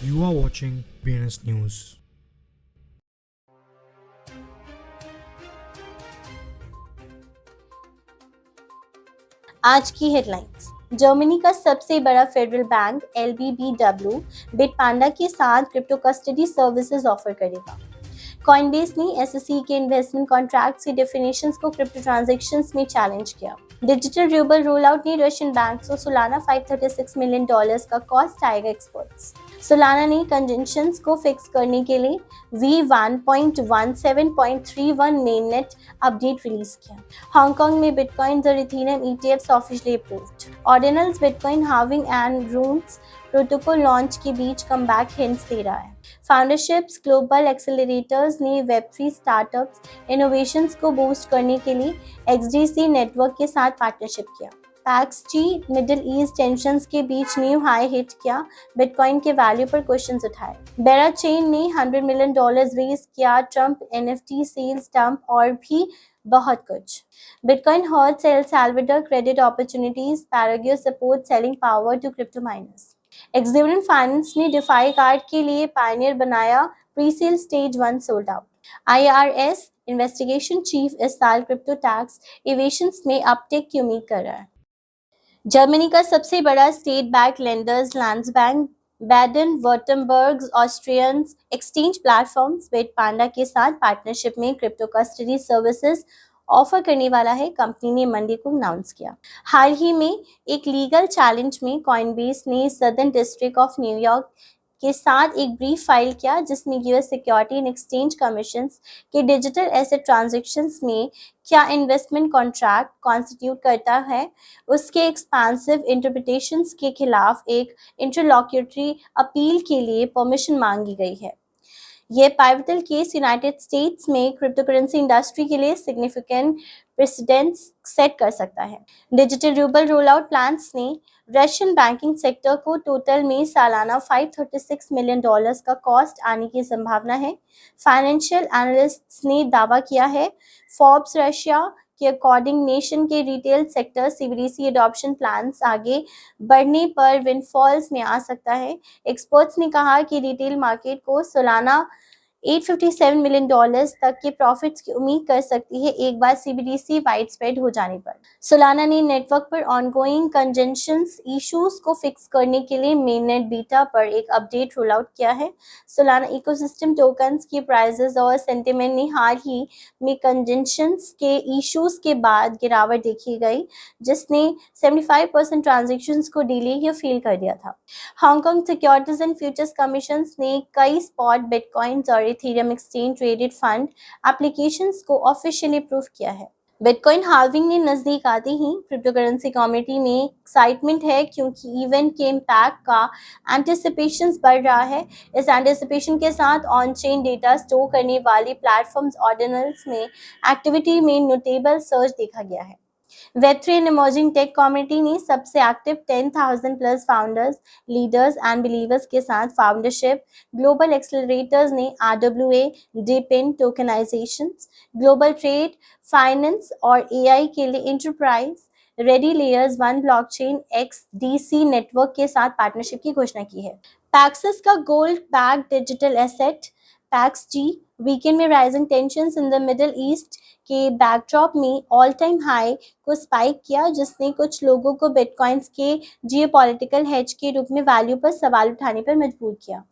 You are watching BNS News. आज की headlines. Germany का सबसे बड़ा फेडरल बैंक LBBW बिटपांडा के साथ क्रिप्टो कस्टडी सर्विसेज ऑफर करेगा। कॉइनबेस ने SEC के इन्वेस्टमेंट कॉन्ट्रैक्ट्स की डेफिनेशंस को क्रिप्टो ट्रांजैक्शंस में चैलेंज किया। डिजिटल रूबल रोल आउट ने रशियन बैंक्स को सालाना $536 मिलियन का कॉस्ट आएगा एक्सपर्ट्स। सोलाना ने कंजंक्शंस को फिक्स करने के लिए V1.17.31 मेननेट अपडेट रिलीज किया। हांगकांग में बिटकॉइन और Ethereum ETFs officially approved. Ordinals bitcoin halving and roots protocol launch के बीच कमबैक हिंट्स दे रहा है। फाउंडरशिप्स ग्लोबल एक्सेलरेटर्स ने वेब3 स्टार्टअप्स इनोवेशंस को बूस्ट करने के लिए XDC नेटवर्क के साथ पार्टनरशिप किया। पैक्स-G मिडिल ईस्ट टेंशंस के बीच न्यू हाई हिट किया, बिटकॉइन के वैल्यू पर क्वेश्चंस उठाए। बेरा चेन ने $100 मिलियन रेज किया, ट्रंप NFT सेल्स डंप और भी बहुत कुछ। Bitcoin hurts El Salvador credit opportunities, Paraguay support selling power to crypto miners. Exhibition finance ने डिफाई कार्ड के लिए पायनियर बनाया, presale stage 1 sold out. IRS investigation chief इस साल क्रिप्टो टैक्स इवेशंस में अपटेक की उम्मीद कर रहा है। जर्मनी का सबसे बड़ा state bank lenders Landesbank Baden Württemberg Austrian exchange platforms Bitpanda के साथ पार्टनरशिप में क्रिप्टो कस्टडी सर्विसेज ऑफर करने वाला है, कंपनी ने मंडे को अनाउंस किया। हाल ही में एक लीगल चैलेंज में कॉइनबेस ने सदर्न डिस्ट्रिक्ट ऑफ न्यूयॉर्क के साथ एक ब्रीफ फाइल किया, जिसमें US security and exchange commission के डिजिटल एसेट ट्रांजैक्शंस में क्या इन्वेस्टमेंट कॉन्ट्रैक्ट कॉन्स्टिट्यूट करता है, उसके एक्सपांसिव इंटरप्रिटेशंस के खिलाफ एक इंटरलॉक्यूटरी अपील के लिए परमिशन मांगी गई है। यह पाइवटल केस यूनाइटेड स्टेट्स में क्रिप्टोकरेंसी इंडस्ट्री के लिए सिग्निफिकेंट प्रेसिडेंट्स सेट कर सकता है। Digital ruble roll out plans ने रशियन बैंकिंग सेक्टर को टोटल में सालाना $536 मिलियन का कॉस्ट आने की संभावना है, फाइनेंशियल एनालिस्ट्स ने दावा किया है। फोर्ब्स रशिया के अकॉर्डिंग नेशन के retail sector CBDC adoption plans आगे बढ़ने पर विंडफॉल्स में आ सकता है। एक्सपर्ट्स ने कहा कि रिटेल मार्केट को सालाना $857 मिलियन तक के प्रॉफिट्स की उम्मीद कर सकती है एक बार CBDC वाइड स्प्रेड हो जाने पर। सोलाना ने नेटवर्क पर ऑनगोइंग कंजेंशंस इश्यूज को फिक्स करने के लिए मेननेट बीटा पर एक अपडेट रोल आउट किया है। सोलाना इकोसिस्टम टोकन्स की प्राइसेस और सेंटिमेंट ने हाल ही में कंजेंशंस के इश्यूज के बाद गिरावट देखी गई, जिसने 75% ट्रांजेक्शन्स को डिले या फेल कर दिया था। Hong Kong securities and futures commission ने कई स्पॉट बिटकॉइंस और Ethereum exchange traded fund applications को ऑफिशियली अप्रूव किया है। बिटकॉइन हाल्विंग ने नजदीक आते ही क्रिप्टोकरेंसी कम्युनिटी में एक्साइटमेंट है, क्योंकि इवेंट के इम्पैक्ट का एंटिसिपेशन बढ़ रहा है। इस एंटिसिपेशन के साथ ऑन चेन डेटा स्टोर करने वाली प्लेटफॉर्म्स ऑर्डिनल्स में एक्टिविटी में नोटेबल सर्च देखा गया है। Web3 and emerging take community ने सबसे active 10,000 plus founders, leaders and believers के साथ फाउंडरशिप ग्लोबल एक्सेलरेटर्स ने RWA, DePIN tokenizations, global trade finance और AI के लिए enterprise ready layers 1 blockchain XDC network के साथ पार्टनरशिप की घोषणा की है। पैक्सिस का गोल्ड बैक्ड डिजिटल एसेट पैक्स-G वीकेंड में rising tensions in the Middle East के बैकड्रॉप में ऑल टाइम हाई को स्पाइक किया, जिसने कुछ लोगों को बिटकॉइंस के जियोपॉलिटिकल हेज के रूप में वैल्यू पर सवाल उठाने पर मजबूर किया।